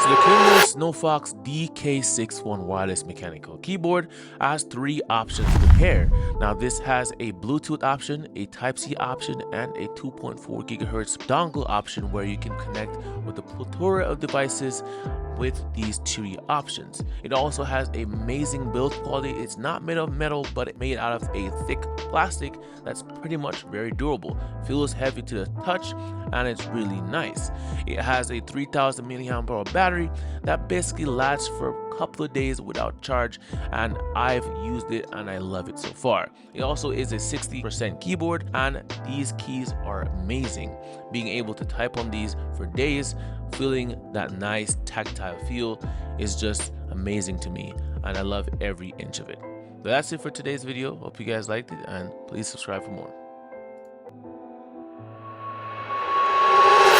So the Cumulus SnowFox DK61 wireless mechanical keyboard has 3 options to pair. Now this has a Bluetooth option, a Type-C option, and a 2.4 GHz dongle option where you can connect with a plethora of devices with these 3 options. It also has amazing build quality. It's not made of metal, but it's made out of a thick plastic that's pretty much very durable. Feels heavy to the touch, and it's really nice. It has a 3000 mAh battery that basically lasts for a couple of days without charge, and I've used it and I love it so far. It also is a 60% keyboard, and these keys are amazing. Being able to type on these for days, feeling that nice tactile feel is just amazing to me, and I love every inch of it. So that's it for today's video. Hope you guys liked it, and please subscribe for more.